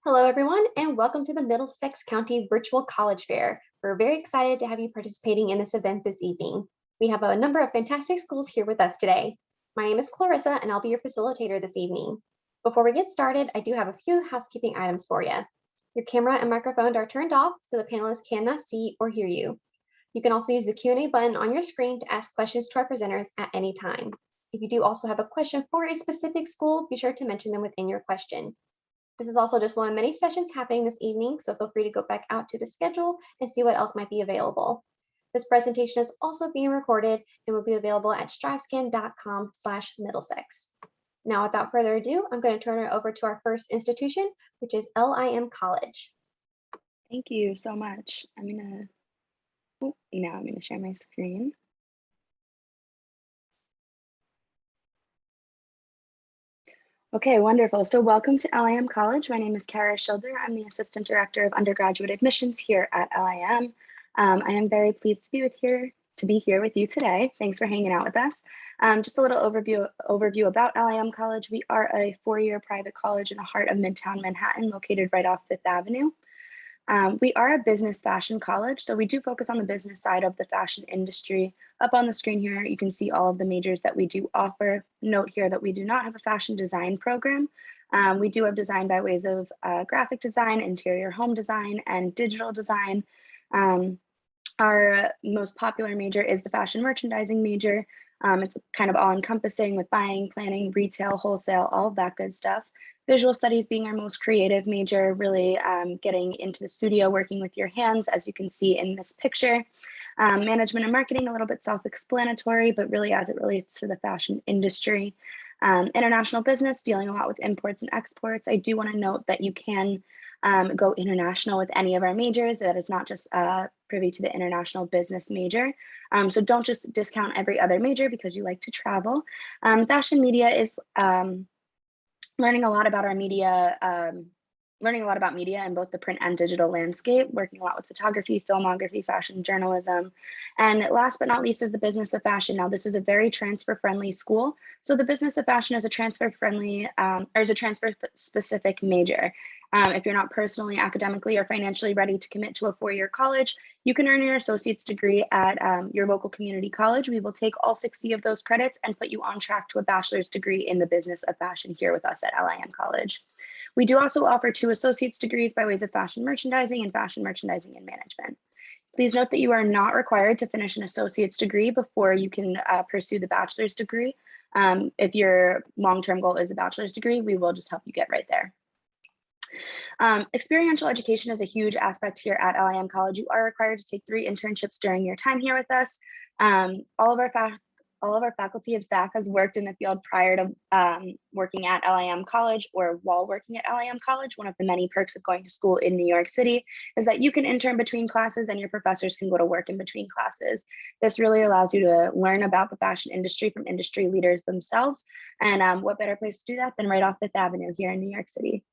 Hello, everyone, and welcome to the Middlesex County Virtual College Fair. We're very excited to have you participating in this event this evening. We have a number of fantastic schools here with us today. My name is Clarissa, and I'll be your facilitator this evening. Before we get started, I do have a few housekeeping items for you. Your camera and microphone are turned off so the panelists cannot see or hear you. You can also use the Q&A button on your screen to ask questions to our presenters at any time. If you do also have a question for a specific school, be sure to mention them within your question. This is also just one of many sessions happening this evening, so feel free to go back out to the schedule and see what else might be available. This presentation is also being recorded and will be available at strivescan.com/Middlesex. Now, without further ado, I'm going to turn it over to our first institution, which is LIM College. Thank you so much. Now I'm gonna share my screen. Okay, wonderful. So welcome to LIM College. My name is Kara Schilder. I'm the Assistant Director of Undergraduate Admissions here at LIM. I am very pleased to be here with you today. Thanks for hanging out with us. Just a little overview about LIM College. We are a four-year private college in the heart of Midtown Manhattan, located right off Fifth Avenue. We are a business fashion college, so we do focus on the business side of the fashion industry. Up on the screen here, you can see all of the majors that we do offer. Note here that we do not have a fashion design program. We do have design by ways of graphic design, interior home design, and digital design. Our most popular major is the fashion merchandising major. It's kind of all-encompassing with buying, planning, retail, wholesale, all of that good stuff. Visual studies being our most creative major, really getting into the studio, working with your hands, as you can see in this picture. Management and marketing, a little bit self-explanatory, but really as it relates to the fashion industry. International business, dealing a lot with imports and exports. I do want to note that you can go international with any of our majors. That is not just privy to the international business major. So don't just discount every other major because you like to travel. Fashion media is learning a lot about our media, learning a lot about media in both the print and digital landscape, working a lot with photography, filmography, fashion journalism. And last but not least is the business of fashion. Now, this is a very transfer-friendly school. So the business of fashion is a transfer-friendly, or is a transfer-specific major. If you're not personally, academically, or financially ready to commit to a four-year college, you can earn your associate's degree at your local community college. We will take all 60 of those credits and put you on track to a bachelor's degree in the business of fashion here with us at LIM College. We do also offer 2 associate's degrees by ways of fashion merchandising and fashion merchandising and management. Please note that you are not required to finish an associate's degree before you can pursue the bachelor's degree. If your long-term goal is a bachelor's degree, we will just help you get right there. Experiential education is a huge aspect here at LIM College. You are required to take 3 internships during your time here with us. All of our faculty and staff has worked in the field prior to working at LIM College or while working at LIM College. One of the many perks of going to school in New York City is that you can intern between classes and your professors can go to work in between classes. This really allows you to learn about the fashion industry from industry leaders themselves. And what better place to do that than right off Fifth Avenue here in New York City.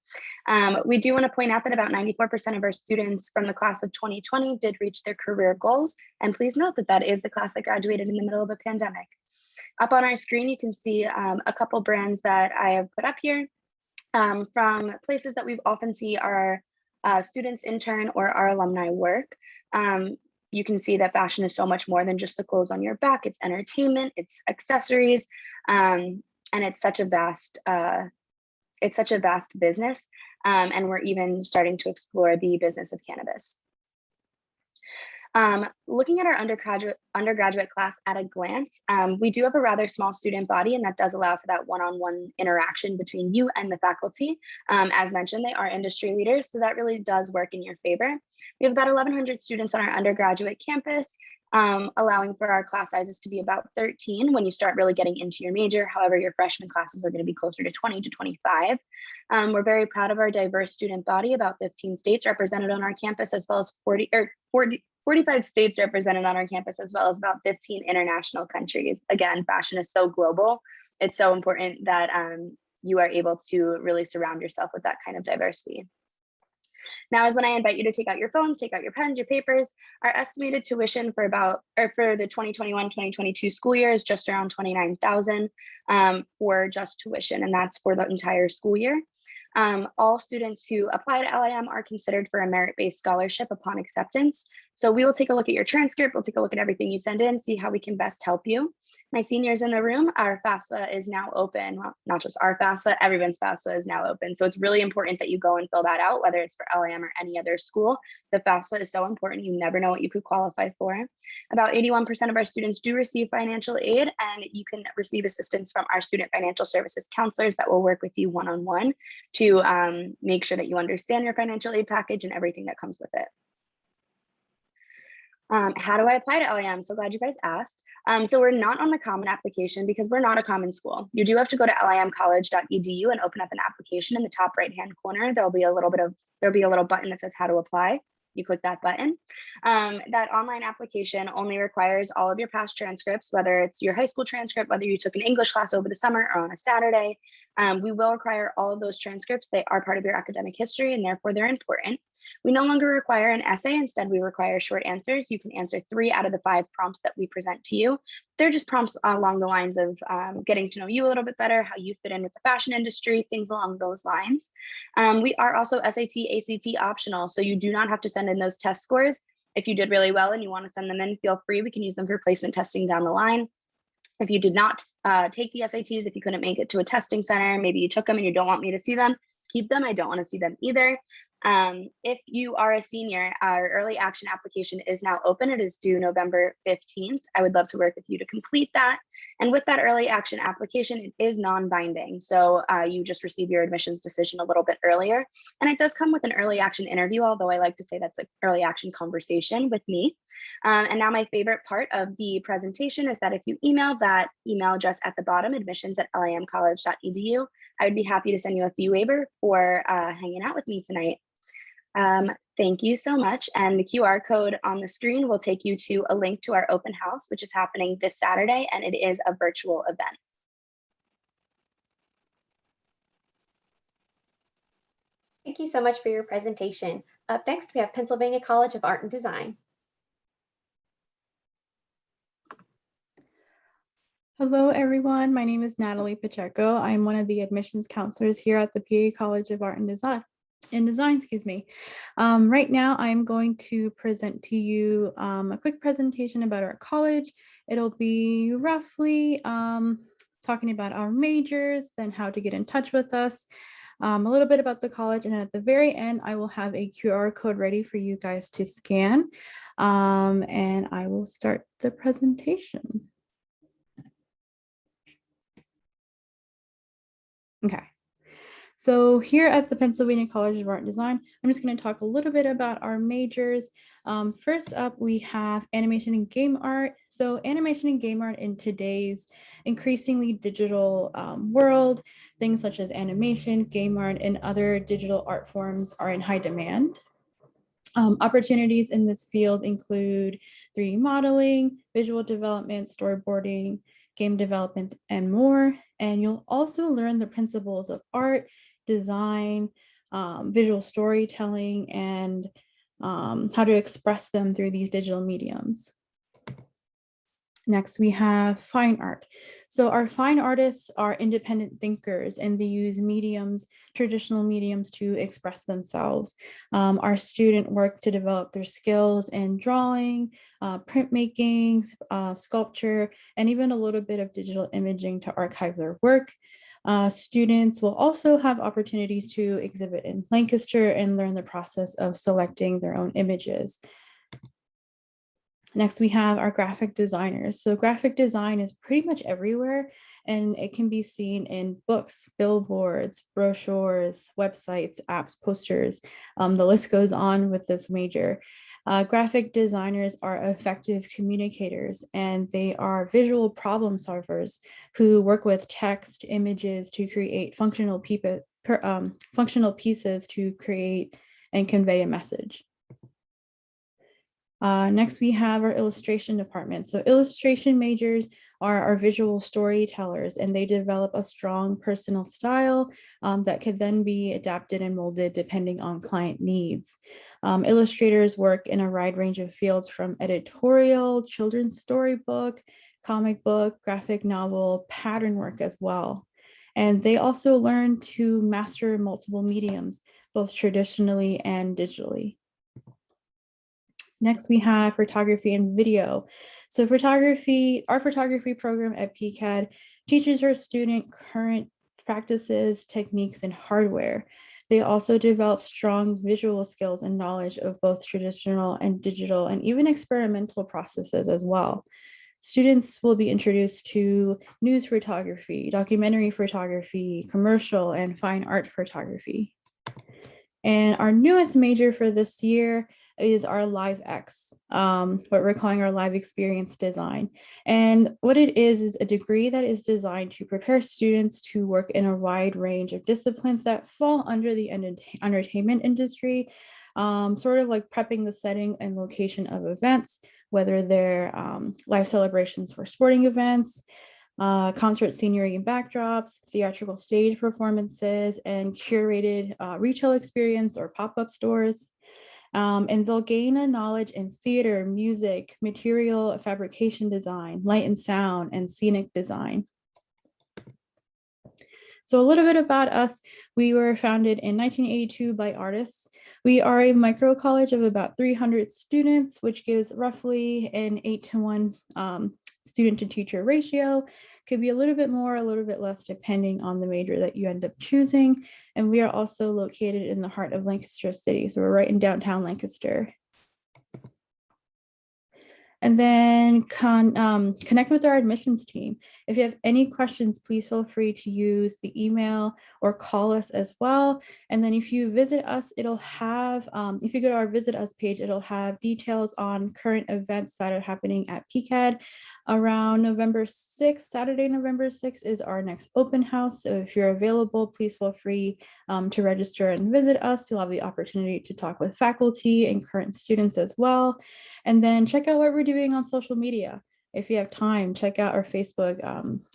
We do want to point out that about 94% of our students from the class of 2020 did reach their career goals. And please note that that is the class that graduated in the middle of a pandemic. Up on our screen, you can see a couple brands that I have put up here from places that we often see our students intern or our alumni work. You can see that fashion is so much more than just the clothes on your back. It's entertainment, it's accessories, and it's such a vast business. And we're even starting to explore the business of cannabis. Looking at our undergraduate class at a glance, we do have a rather small student body, and that does allow for that one-on-one interaction between you and the faculty. As mentioned, they are industry leaders, so that really does work in your favor. We have about 1,100 students on our undergraduate campus, allowing for our class sizes to be about 13 when you start really getting into your major. However, your freshman classes are going to be closer to 20 to 25. We're very proud of our diverse student body, about 15 states represented on our campus, as well as 45 states represented on our campus, as well as about 15 international countries. Again, fashion is so global. It's so important that you are able to really surround yourself with that kind of diversity. Now is when I invite you to take out your phones, take out your pens, your papers. Our estimated tuition for the 2021-2022 school year is just around $29,000 for just tuition, and that's for the entire school year. All students who apply to LIM are considered for a merit-based scholarship upon acceptance. So we will take a look at your transcript, we'll take a look at everything you send in, see how we can best help you. My seniors in the room, our FAFSA is now open. Well, not just our FAFSA, everyone's FAFSA is now open. So it's really important that you go and fill that out, whether it's for LIM or any other school. The FAFSA is so important. You never know what you could qualify for. About 81% of our students do receive financial aid, and you can receive assistance from our student financial services counselors that will work with you one-on-one to make sure that you understand your financial aid package and everything that comes with it. How do I apply to LIM? So glad you guys asked. So we're not on the common application because we're not a common school. You do have to go to limcollege.edu and open up an application. In the top right-hand corner, there'll be a little button that says how to apply. You click that button. That online application only requires all of your past transcripts, whether it's your high school transcript, whether you took an English class over the summer or on a Saturday. We will require all of those transcripts. They are part of your academic history and therefore they're important. We no longer require an essay. Instead, we require short answers. You can answer 3 out of the 5 prompts that we present to you. They're just prompts along the lines of getting to know you a little bit better, how you fit in with the fashion industry, things along those lines. We are also SAT, ACT optional, so you do not have to send in those test scores. If you did really well and you want to send them in, feel free. We can use them for placement testing down the line. If you did not take the SATs, if you couldn't make it to a testing center, maybe you took them and you don't want me to see them, keep them. I don't want to see them either. If you are a senior, our early action application is now open. It is due November 15th. I would love to work with you to complete that. And with that early action application, it is non-binding. So you just receive your admissions decision a little bit earlier. And it does come with an early action interview, although I like to say that's an early action conversation with me. And now my favorite part of the presentation is that if you email that email address at the bottom, admissions@limcollege.edu, I would be happy to send you a fee waiver for hanging out with me tonight. Thank you so much. And the QR code on the screen will take you to a link to our open house, which is happening this Saturday, and it is a virtual event. Thank you so much for your presentation. Up next, we have Pennsylvania College of Art and Design. Hello, everyone. My name is Natalie Pacheco. I'm one of the admissions counselors here at the PA College of Art and Design. Right now, I'm going to present to you a quick presentation about our college. It'll be roughly talking about our majors, then how to get in touch with us, a little bit about the college, and at the very end, I will have a QR code ready for you guys to scan, and I will start the presentation. Okay. So here at the Pennsylvania College of Art and Design, I'm just going to talk a little bit about our majors. First up, we have animation and game art. So animation and game art in today's increasingly digital world, things such as animation, game art, and other digital art forms are in high demand. Opportunities in this field include 3D modeling, visual development, storyboarding, game development, and more. And you'll also learn the principles of art, design, visual storytelling, and how to express them through these digital mediums. Next, we have fine art. So our fine artists are independent thinkers and they use traditional mediums to express themselves. Our students work to develop their skills in drawing, printmaking, sculpture, and even a little bit of digital imaging to archive their work. Students will also have opportunities to exhibit in Lancaster and learn the process of selecting their own images. Next, we have our graphic designers. So graphic design is pretty much everywhere, and it can be seen in books, billboards, brochures, websites, apps, posters. The list goes on with this major. Graphic designers are effective communicators, and they are visual problem solvers who work with text, images to create functional pieces to create and convey a message. Next, we have our illustration department. So illustration majors are our visual storytellers, and they develop a strong personal style that could then be adapted and molded depending on client needs. Illustrators work in a wide range of fields from editorial, children's storybook, comic book, graphic novel, pattern work as well. And they also learn to master multiple mediums, both traditionally and digitally. Next, we have photography and video. So our photography program at PCAD teaches our student current practices, techniques, and hardware. They also develop strong visual skills and knowledge of both traditional and digital and even experimental processes as well. Students will be introduced to news photography, documentary photography, commercial, and fine art photography. And our newest major for this year is our LiveX, what we're calling our live experience design. And what it is a degree that is designed to prepare students to work in a wide range of disciplines that fall under the entertainment industry, sort of like prepping the setting and location of events, whether they're live celebrations for sporting events, concert scenery and backdrops, theatrical stage performances, and curated retail experience or pop-up stores. And they'll gain a knowledge in theater, music, material fabrication design, light and sound, and scenic design. So a little bit about us. We were founded in 1982 by artists. We are a micro college of about 300 students, which gives roughly an 8-to-1 student to teacher ratio. Could be a little bit more, a little bit less, depending on the major that you end up choosing. And we are also located in the heart of Lancaster City. So we're right in downtown Lancaster. And then connect with our admissions team. If you have any questions, please feel free to use the email or call us as well. And then if you visit us, it'll have, if you go to our Visit Us page, it'll have details on current events that are happening at PCAD. Around November 6th, Saturday, November 6th is our next open house. So if you're available, please feel free to register and visit us. You'll have the opportunity to talk with faculty and current students as well. And then check out what we're doing on social media. If you have time, check out our Facebook,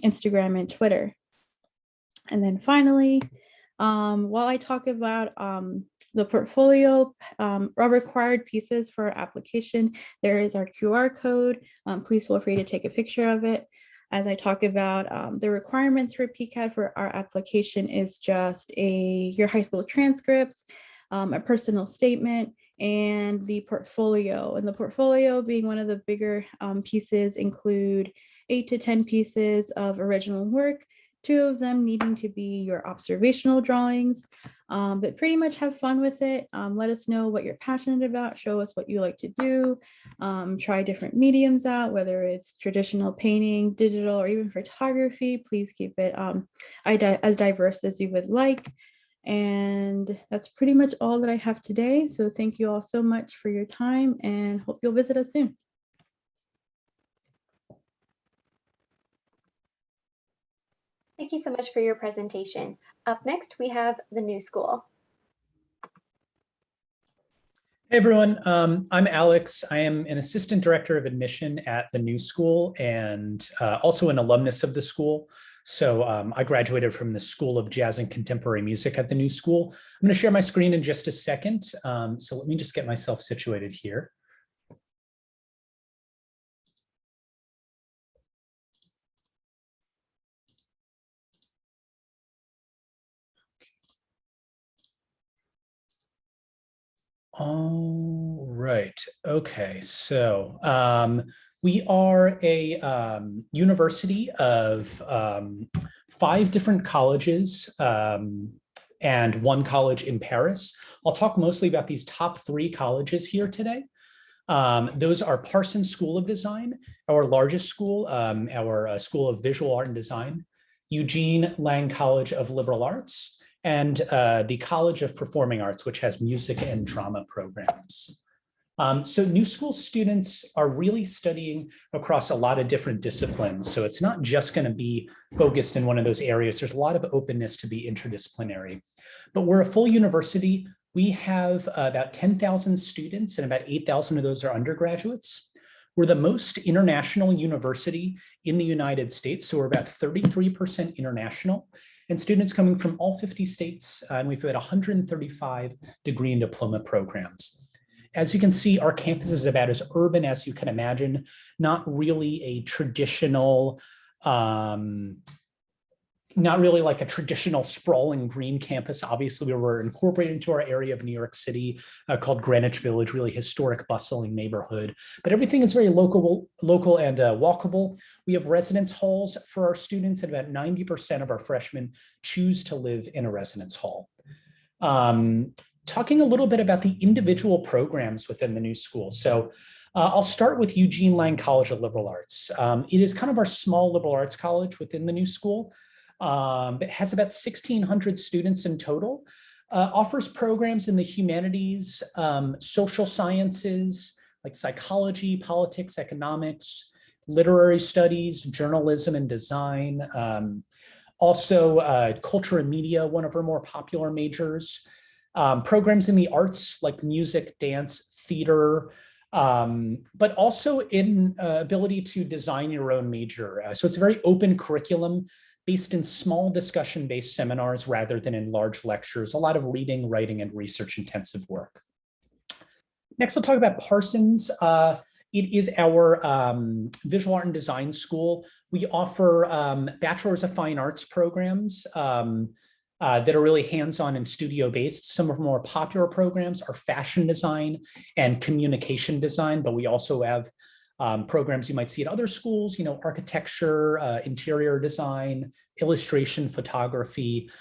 Instagram, and Twitter. And then finally, while I talk about the portfolio, our required pieces for our application, there is our QR code. Please feel free to take a picture of it. As I talk about the requirements for PCAD for our application is just your high school transcripts, a personal statement, and the portfolio. And the portfolio being one of the bigger pieces include 8 to 10 pieces of original work, 2 of them needing to be your observational drawings, but pretty much have fun with it. Let us know what you're passionate about, show us what you like to do, try different mediums out, whether it's traditional painting, digital, or even photography. Please keep it as diverse as you would like. And that's pretty much all that I have today. So thank you all so much for your time and hope you'll visit us soon. Thank you so much for your presentation. Up next, we have the new school. Hey everyone, I'm Alex. I am an assistant director of admission at the new school and also an alumnus of the school. So I graduated from the School of Jazz and Contemporary Music at the new school. I'm going to share my screen in just a second. So let me just get myself situated here. All right. Okay. So we are a university of 5 different colleges and 1 college in Paris. I'll talk mostly about these top 3 colleges here today. Those are Parsons School of Design, our largest school, our School of Visual Art and Design, Eugene Lang College of Liberal Arts, and the College of Performing Arts, which has music and drama programs. So new school students are really studying across a lot of different disciplines. So it's not just going to be focused in one of those areas. There's a lot of openness to be interdisciplinary. But we're a full university. We have about 10,000 students and about 8,000 of those are undergraduates. We're the most international university in the United States. So we're about 33% international. And students coming from all 50 states, and we've got 135 degree and diploma programs. As you can see, our campus is about as urban as you can imagine, not really a traditional not really like a traditional sprawling green campus. Obviously, we were incorporated into our area of New York City called Greenwich Village, really historic, bustling neighborhood. But everything is very local and walkable. We have residence halls for our students, and about 90% of our freshmen choose to live in a residence hall. Talking a little bit about the individual programs within the new school. So I'll start with Eugene Lang College of Liberal Arts. It is kind of our small liberal arts college within the new school. It has about 1,600 students in total, offers programs in the humanities, social sciences, like psychology, politics, economics, literary studies, journalism and design. Also culture and media, one of our more popular majors. Programs in the arts like music, dance, theater, but also in ability to design your own major. So it's a very open curriculum based in small discussion-based seminars rather than in large lectures, a lot of reading, writing, and research-intensive work. Next, I'll talk about Parsons. It is our visual art and design school. We offer Bachelor's of Fine Arts programs that are really hands-on and studio-based. Some of our more popular programs are fashion design and communication design, but we also have programs you might see at other schools, architecture, interior design, illustration, photography,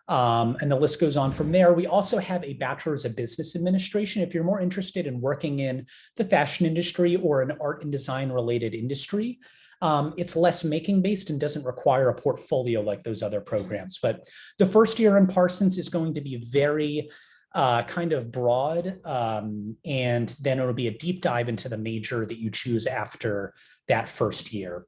and the list goes on from there. We also have a Bachelor's of Business Administration. If you're more interested in working in the fashion industry or an art and design related industry, it's less making based and doesn't require a portfolio like those other programs. But the first year in Parsons is going to be very kind of broad, and then it'll be a deep dive into the major that you choose after that first year.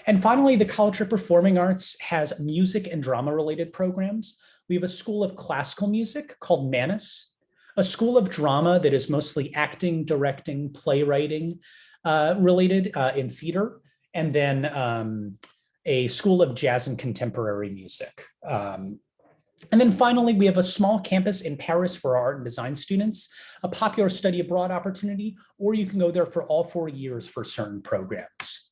And finally, the College of Performing Arts has music and drama related programs. We have a school of classical music called Manus, a school of drama that is mostly acting, directing, playwriting related in theater, and then a school of jazz and contemporary music. And then finally, we have a small campus in Paris for our art and design students, a popular study abroad opportunity, or you can go there for all 4 years for certain programs.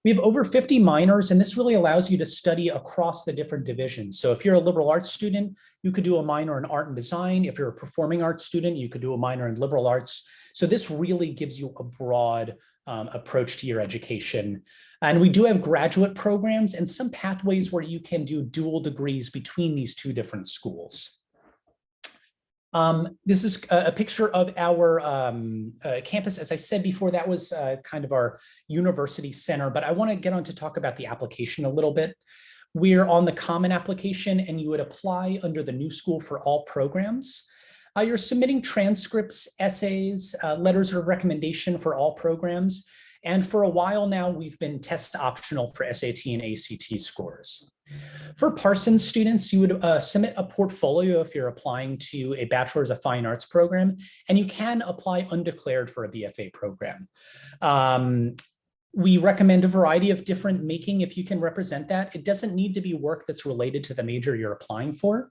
We have over 50 minors, and this really allows you to study across the different divisions. So if you're a liberal arts student, you could do a minor in art and design. If you're a performing arts student, you could do a minor in liberal arts. So this really gives you a broad approach to your education. And we do have graduate programs and some pathways where you can do dual degrees between these two different schools. This is a picture of our campus. As I said before, that was kind of our university center, but I want to get on to talk about the application a little bit. We're on the common application, and you would apply under the new school for all programs. You're submitting transcripts, essays, letters of recommendation for all programs. And for a while now, we've been test optional for SAT and ACT scores. For Parsons students, you would submit a portfolio if you're applying to a Bachelor's of Fine Arts program, and you can apply undeclared for a BFA program. We recommend a variety of different making if you can represent that. It doesn't need to be work that's related to the major you're applying for.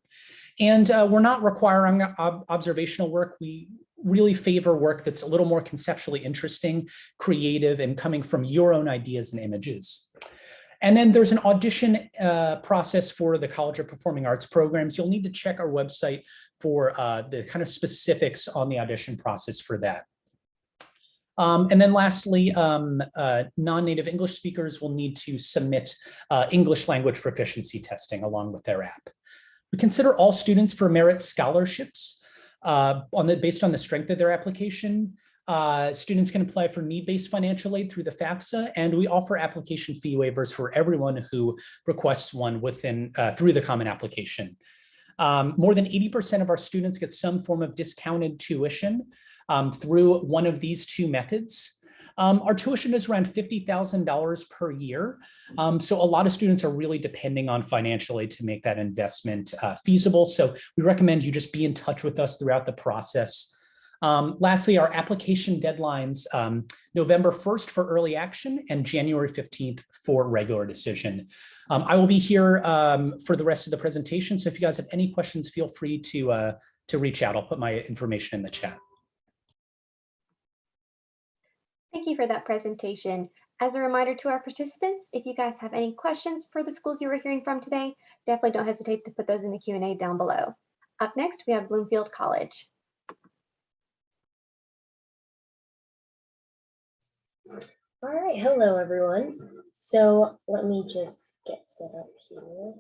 And we're not requiring observational work. We really favor work that's a little more conceptually interesting, creative, and coming from your own ideas and images. And then there's an audition process for the College of Performing Arts programs. You'll need to check our website for the kind of specifics on the audition process for that. And then lastly, non-native English speakers will need to submit English language proficiency testing along with their app. We consider all students for merit scholarships based on the strength of their application. Students can apply for need-based financial aid through the FAFSA, and we offer application fee waivers for everyone who requests one through the common application. More than 80% of our students get some form of discounted tuition through one of these two methods. Our tuition is around $50,000 per year. So a lot of students are really depending on financial aid to make that investment feasible. So we recommend you just be in touch with us throughout the process. Lastly, our application deadlines, November 1st for early action and January 15th for regular decision. I will be here for the rest of the presentation. So if you guys have any questions, feel free to reach out. I'll put my information in the chat. Thank you for that presentation. As a reminder to our participants, if you guys have any questions for the schools you were hearing from today, definitely don't hesitate to put those in the Q&A down below. Up next, we have Bloomfield College. All right, hello everyone. So let me just get set up here.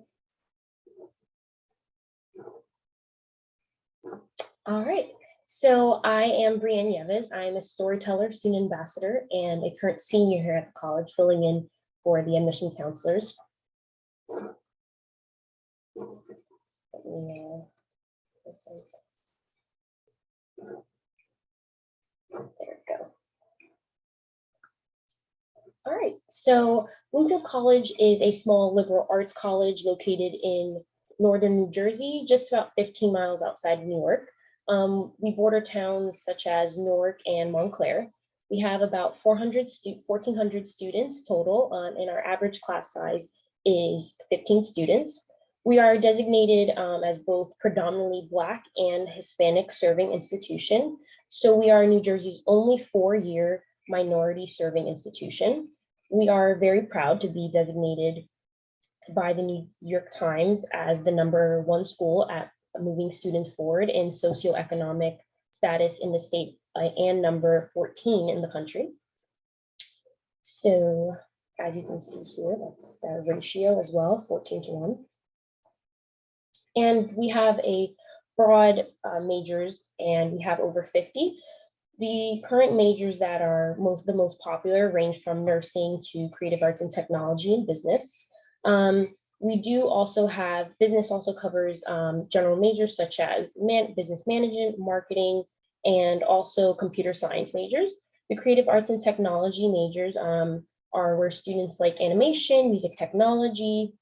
All right, so I am Brienne Yeves. I am a storyteller, student ambassador, and a current senior here at the college, filling in for the admissions counselors. Let me, there we go. All right, so Bloomfield College is a small liberal arts college located in northern New Jersey, just about 15 miles outside of New York. We border towns such as Newark and Montclair. We have about 1,400 students total, and our average class size is 15 students. We are designated as both predominantly Black and Hispanic serving institution. So we are New Jersey's only 4-year minority serving institution. We are very proud to be designated by the New York Times as the #1 school at moving students forward in socioeconomic status in the state and number 14 in the country. So as you can see here, that's the ratio as well, 14:1. And we have a broad majors, and we have over 50. The current majors that are the most popular range from nursing to creative arts and technology and business. We do also have, business also covers general majors such as business management, marketing, and also computer science majors. The creative arts and technology majors are where students like animation, music technology,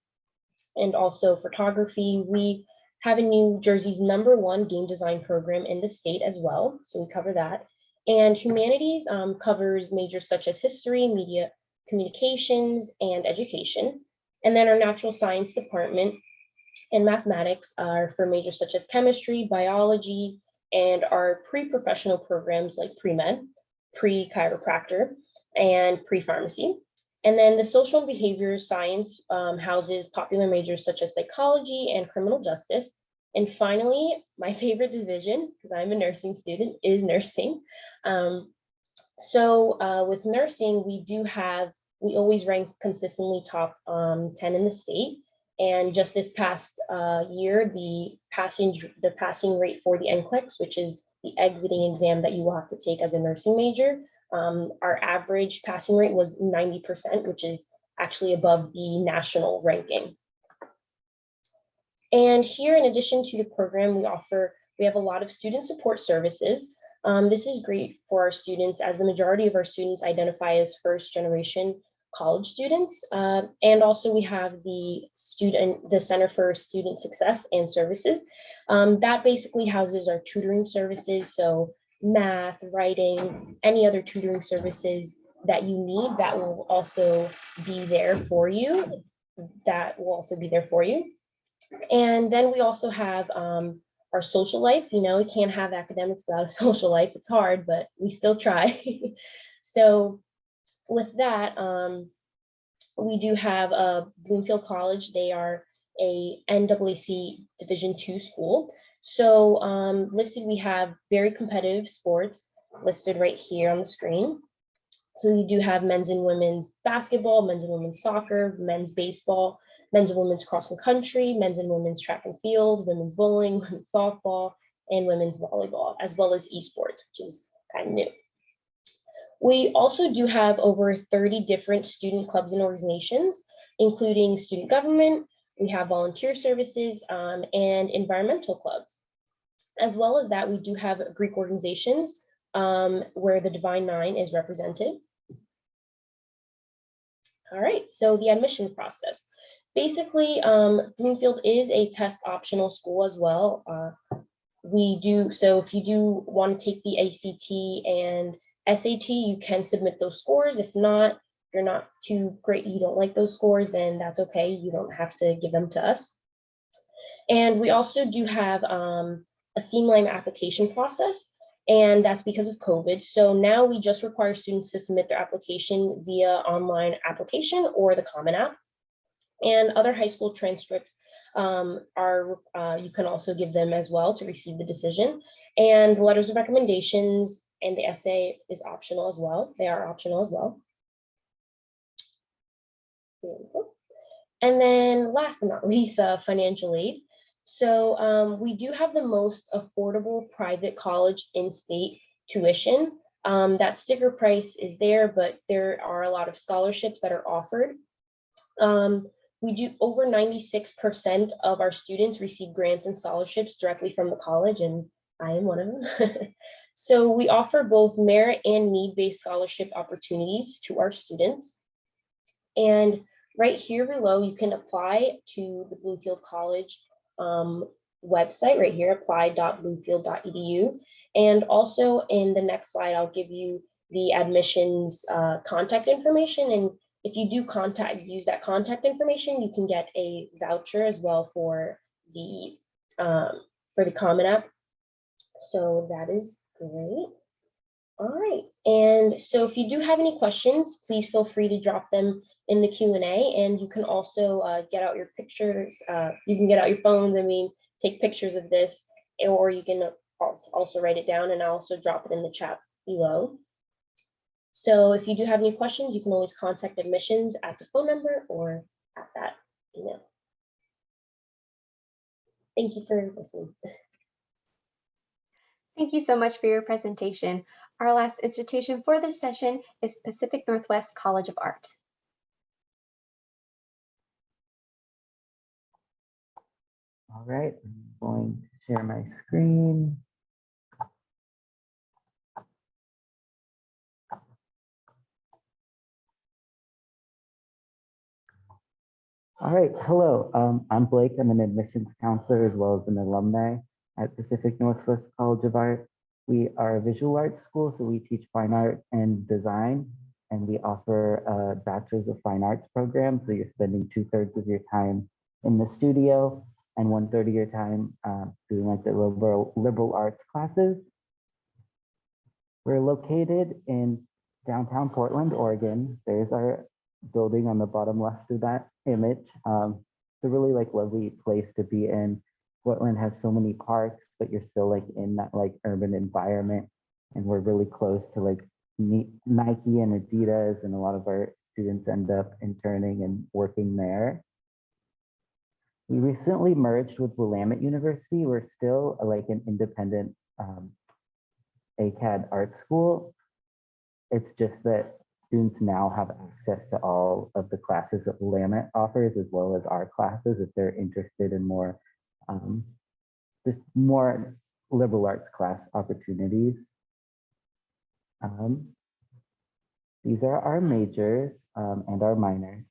and also photography. We have in New Jersey's #1 game design program in the state as well, so we cover that. And humanities covers majors such as history, media, communications, and education. And then our natural science department and mathematics are for majors such as chemistry, biology, and our pre-professional programs like pre-med, pre-chiropractor, and pre-pharmacy. And then the social and behavior science houses popular majors such as psychology and criminal justice. And finally, my favorite division, because I'm a nursing student, is nursing. With nursing, we always rank consistently top 10 in the state. And just this past year, the passing rate for the NCLEX, which is the exiting exam that you will have to take as a nursing major, our average passing rate was 90%, which is actually above the national ranking. And here, in addition to the program we have a lot of student support services. This is great for our students, as the majority of our students identify as first-generation college students. And also we have the Center for Student Success and Services. That basically houses our tutoring services, so math, writing, any other tutoring services that you need that will also be there for you. And then we also have our social life. You know, we can't have academics without a social life. It's hard, but we still try. So with that, we do have Bloomfield College. They are a NAAC Division II school. So listed, we have very competitive sports listed right here on the screen. So we do have men's and women's basketball, men's and women's soccer, men's baseball, men's and women's cross and country, men's and women's track and field, women's bowling, women's softball, and women's volleyball, as well as esports, which is kind of new. We also do have over 30 different student clubs and organizations, including student government. We have volunteer services and environmental clubs. As well as that, we do have Greek organizations where the Divine Nine is represented. All right, so the admissions process. Basically, Bloomfield is a test optional school as well. So if you do want to take the ACT and SAT, you can submit those scores. If not, if you're not too great, you don't like those scores, then that's okay. You don't have to give them to us. And we also do have a streamlined application process. and that's because of COVID. So now we just require students to submit their application via online application or the Common App. And other high school transcripts you can also give them as well to receive the decision. And letters of recommendations and the essay is optional as well. They are optional as well. And then last but not least, financial aid. So we do have the most affordable private college in-state tuition. That sticker price is there, but there are a lot of scholarships that are offered. We do over 96% of our students receive grants and scholarships directly from the college, and I am one of them. So we offer both merit and need-based scholarship opportunities to our students. And right here below, you can apply to the Bloomfield College website right here, apply.bloomfield.edu. And also in the next slide, I'll give you the admissions contact information. And if you do use that contact information, you can get a voucher as well for the Common App. So that is great. All right, and so if you do have any questions, please feel free to drop them in the Q&A, and you can also get out your pictures. You can get out your phones, take pictures of this, or you can also write it down, and I'll also drop it in the chat below. So if you do have any questions, you can always contact admissions at the phone number or at that email. Thank you for listening. Thank you so much for your presentation. Our last institution for this session is Pacific Northwest College of Art. All right, I'm going to share my screen. All right, hello, I'm Blake. I'm an admissions counselor as well as an alumni at Pacific Northwest College of Art. We are a visual arts school, so we teach fine art and design, and we offer a Bachelor's of Fine Arts program. So you're spending 2/3 of your time in the studio and 1/3 of your time doing like the liberal arts classes. We're located in downtown Portland, Oregon. There's our building on the bottom left of that image. It's a really like lovely place to be in. Portland has so many parks, but you're still like in that like urban environment. And we're really close to like Nike and Adidas, and a lot of our students end up interning and working there. We recently merged with Willamette University. We're still like an independent ACAD art school. It's just that students now have access to all of the classes that Willamette offers, as well as our classes, if they're interested in more, just more liberal arts class opportunities. These are our majors and our minors.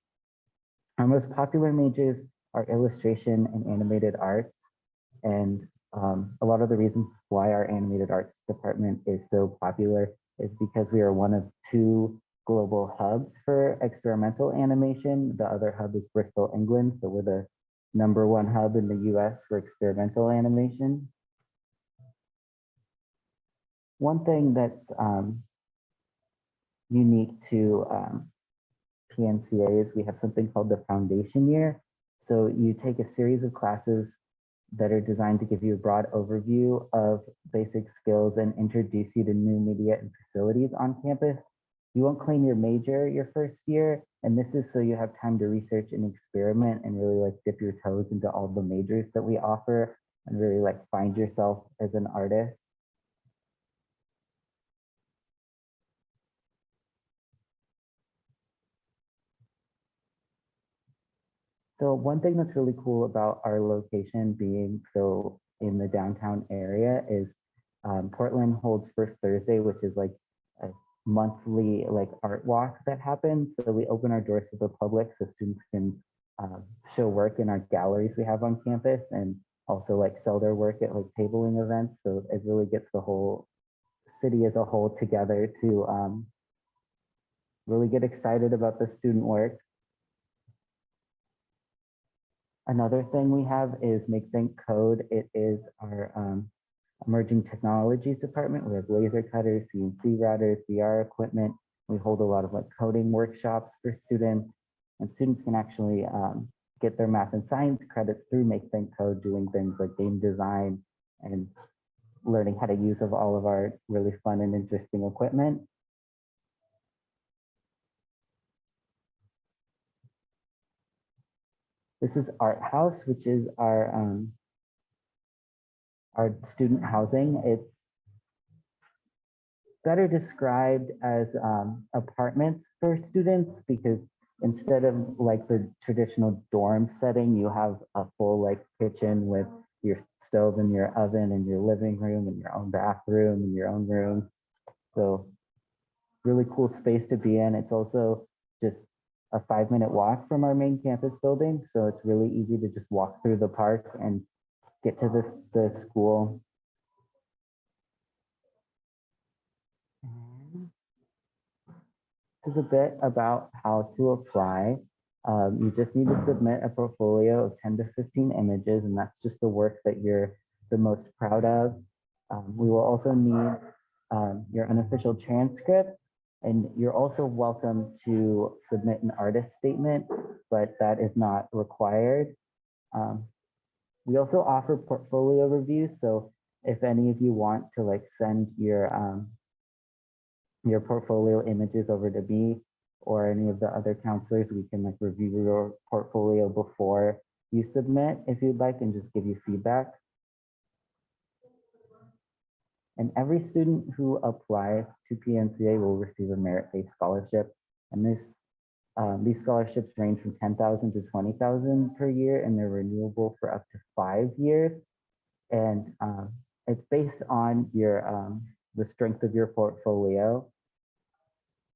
Our most popular majors are illustration and animated arts. And a lot of the reasons why our animated arts department is so popular is because we are one of 2 global hubs for experimental animation. The other hub is Bristol, England. So we're the #1 hub in the US for experimental animation. One thing that's unique to PNCA is we have something called the foundation year. So you take a series of classes that are designed to give you a broad overview of basic skills and introduce you to new media and facilities on campus. You won't claim your major your first year, and this is so you have time to research and experiment and really like dip your toes into all the majors that we offer and really like find yourself as an artist. So one thing that's really cool about our location being so in the downtown area is Portland holds First Thursday, which is like a monthly like art walk that happens. So we open our doors to the public so students can show work in our galleries we have on campus, and also like sell their work at like tabling events. So it really gets the whole city as a whole together to really get excited about the student work. Another thing we have is Make Think Code. It is our emerging technologies department. We have laser cutters, CNC routers, VR equipment. We hold a lot of like coding workshops for students, and students can actually get their math and science credits through Make Think Code, doing things like game design and learning how to use of all of our really fun and interesting equipment. This is Art House, which is our student housing. It's better described as apartments for students, because instead of like the traditional dorm setting, you have a full like kitchen with your stove and your oven and your living room and your own bathroom and your own room. So really cool space to be in. It's also just a 5-minute walk from our main campus building. So it's really easy to just walk through the park and get to the school. This is a bit about how to apply. You just need to submit a portfolio of 10 to 15 images, and that's just the work that you're the most proud of. We will also need your unofficial transcript, and you're also welcome to submit an artist statement, but that is not required. We also offer portfolio reviews, so if any of you want to like send your portfolio images over to me or any of the other counselors, we can like review your portfolio before you submit if you'd like, and just give you feedback. And every student who applies to PNCA will receive a merit-based scholarship. And these scholarships range from $10,000 to $20,000 per year, and they're renewable for up to 5 years. And it's based on your the strength of your portfolio.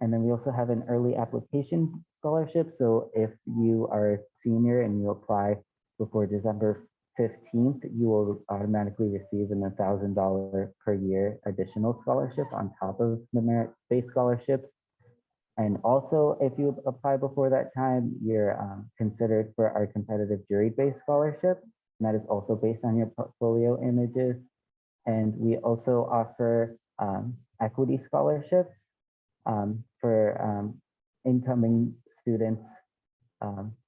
And then we also have an early application scholarship. So if you are a senior and you apply before December 15th, you will automatically receive an $1,000 per year additional scholarship on top of the merit-based scholarships. And also, if you apply before that time, you're considered for our competitive jury-based scholarship. And that is also based on your portfolio images. And we also offer equity scholarships for incoming students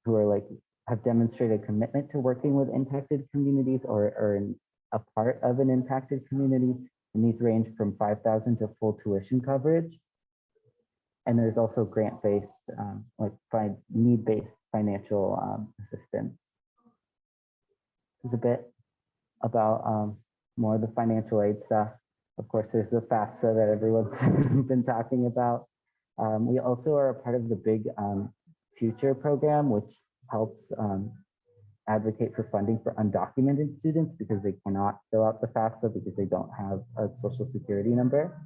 who are like have demonstrated commitment to working with impacted communities or a part of an impacted community. And these range from $5,000 to full tuition coverage. And there's also grant-based, like need-based financial assistance. There's a bit about more of the financial aid stuff. Of course, there's the FAFSA that everyone's been talking about. We also are a part of the Big Future program, which helps advocate for funding for undocumented students because they cannot fill out the FAFSA because they don't have a social security number.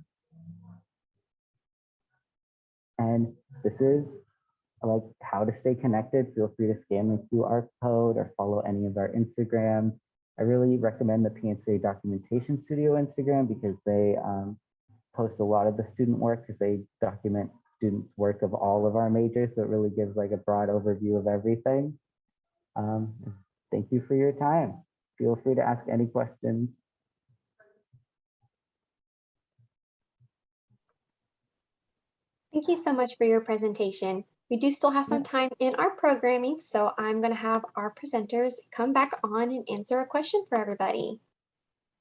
And this is like how to stay connected. Feel free to scan the QR code or follow any of our Instagrams. I really recommend the PNCA Documentation Studio Instagram because they post a lot of the student work because they document students' work of all of our majors. So it really gives like a broad overview of everything. Thank you for your time. Feel free to ask any questions. Thank you so much for your presentation. We do still have some time in our programming, so I'm going to have our presenters come back on and answer a question for everybody.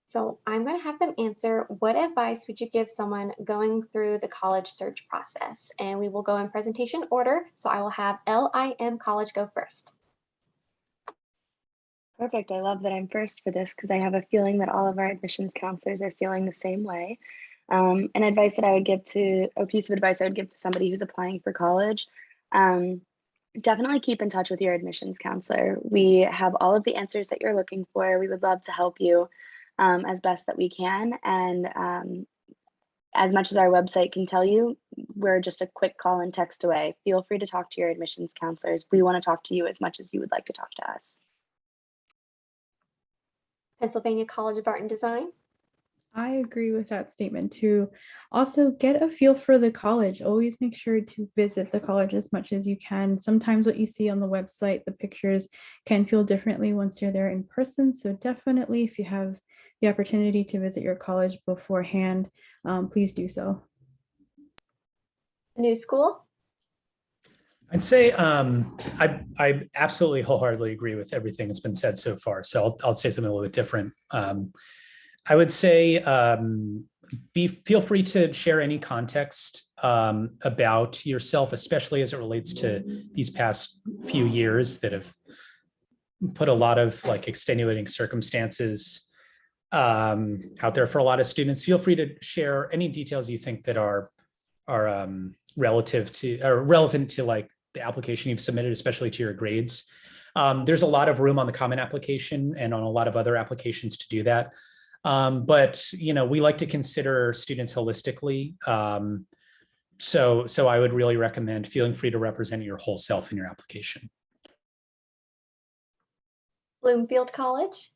So I'm going to have them answer, what advice would you give someone going through the college search process? And we will go in presentation order. So I will have LIM College go first. Perfect. I love that I'm first for this because I have a feeling that all of our admissions counselors are feeling the same way. An advice that I would give to, a piece of advice I would give to somebody who's applying for college, definitely keep in touch with your admissions counselor. We have all of the answers that you're looking for. We would love to help you as best that we can. And as much as our website can tell you, we're just a quick call and text away. Feel free to talk to your admissions counselors. We want to talk to you as much as you would like to talk to us. Pennsylvania College of Art and Design. I agree with that statement too. Also, get a feel for the college. Always make sure to visit the college as much as you can. Sometimes what you see on the website, the pictures can feel differently once you're there in person. So definitely, if you have the opportunity to visit your college beforehand, please do so. New school? I'd say I absolutely wholeheartedly agree with everything that's been said so far. So I'll say something a little bit different. I would say feel free to share any context about yourself, especially as it relates to these past few years that have put a lot of like extenuating circumstances out there for a lot of students. Feel free to share any details you think that are relevant to like the application you've submitted, especially to your grades. There's a lot of room on the Common application and on a lot of other applications to do that. But we like to consider students holistically. So I would really recommend feeling free to represent your whole self in your application. Bloomfield College?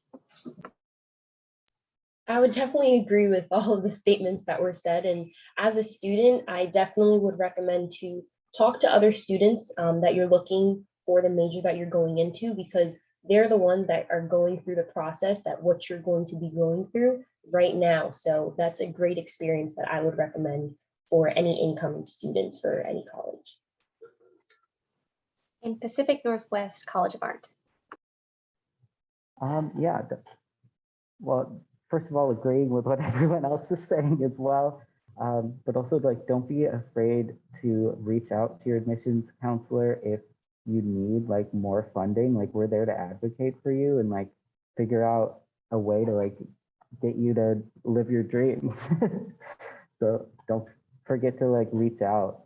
I would definitely agree with all of the statements that were said. And as a student, I definitely would recommend to talk to other students that you're looking for the major that you're going into, because they're the ones that are going through the process that what you're going to be going through right now. So that's a great experience that I would recommend for any incoming students for any college. And Pacific Northwest College of Art? Yeah, well, first of all, agreeing with what everyone else is saying as well. But also like, don't be afraid to reach out to your admissions counselor if you need like more funding. Like, we're there to advocate for you and like figure out a way to like get you to live your dreams. So don't forget to like reach out.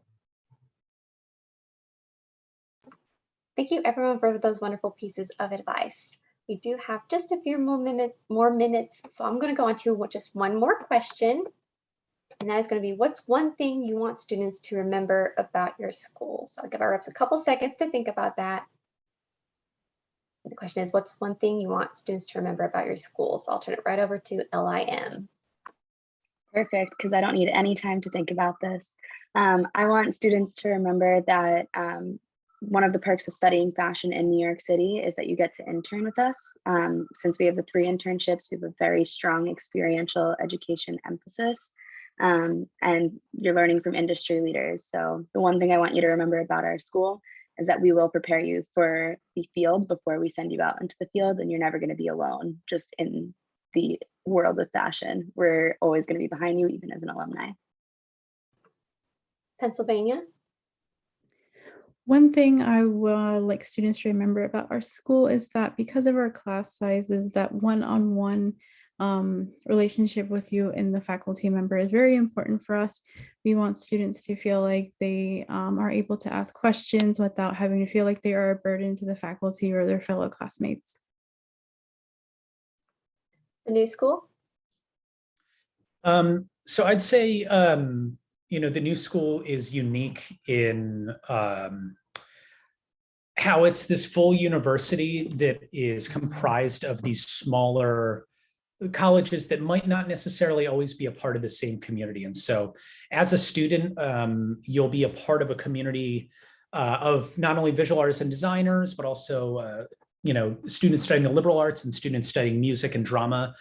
Thank you everyone for those wonderful pieces of advice. We do have just a few more minutes, so I'm going to go on to just one more question. And that is going to be, what's one thing you want students to remember about your school? So I'll give our reps a couple seconds to think about that. The question is, what's one thing you want students to remember about your school? So I'll turn it right over to LIM. Perfect, because I don't need any time to think about this. I want students to remember that one of the perks of studying fashion in New York City is that you get to intern with us. Since we have the 3 internships, we have a very strong experiential education emphasis. And you're learning from industry leaders. So the one thing I want you to remember about our school is that we will prepare you for the field before we send you out into the field, and you're never going to be alone just in the world of fashion. We're always going to be behind you, even as an alumni. Pennsylvania? One thing I would like students to remember about our school is that because of our class sizes, that one-on-one relationship with you and the faculty member is very important for us. We want students to feel like they are able to ask questions without having to feel like they are a burden to the faculty or their fellow classmates. The new school? So I'd say, the new school is unique in how it's this full university that is comprised of these smaller colleges that might not necessarily always be a part of the same community. And so as a student, you'll be a part of a community of not only visual artists and designers, but also, students studying the liberal arts and students studying music and drama.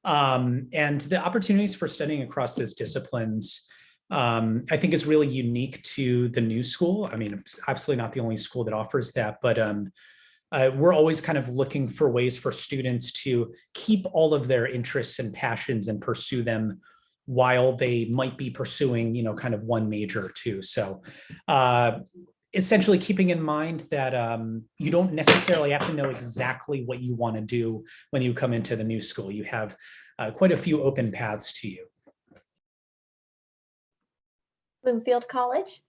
And the opportunities for studying across those disciplines, I think is really unique to the new school. I mean, it's absolutely not the only school that offers that, but we're always kind of looking for ways for students to keep all of their interests and passions and pursue them while they might be pursuing, kind of one major or two. So essentially keeping in mind that you don't necessarily have to know exactly what you want to do when you come into the new school. You have quite a few open paths to you. Bloomfield College?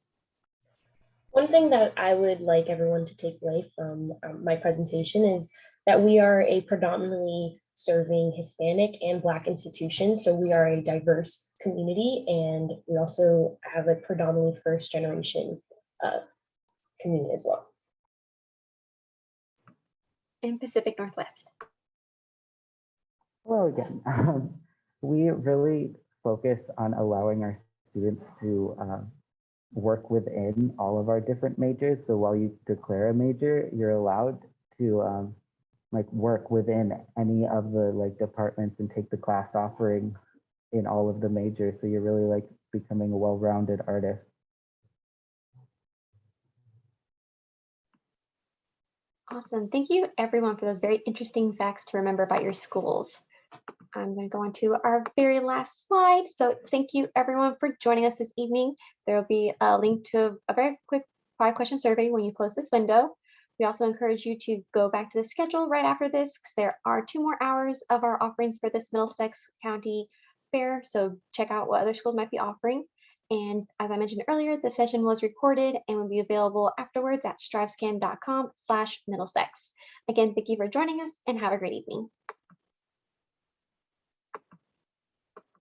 One thing that I would like everyone to take away from my presentation is that we are a predominantly serving Hispanic and Black institution. So we are a diverse community, and we also have a predominantly first generation community as well. And Pacific Northwest? Hello again. We really focus on allowing our students to work within all of our different majors. So while you declare a major, you're allowed to like work within any of the like departments and take the class offerings in all of the majors. So you're really like becoming a well-rounded artist. Awesome. Thank you everyone for those very interesting facts to remember about your schools. I'm going to go on to our very last slide. So thank you everyone for joining us this evening. There will be a link to a very quick 5-question survey when you close this window. We also encourage you to go back to the schedule right after this because there are 2 more hours of our offerings for this Middlesex County Fair. So check out what other schools might be offering. And as I mentioned earlier, the session was recorded and will be available afterwards at strivescan.com/Middlesex. Again, thank you for joining us and have a great evening.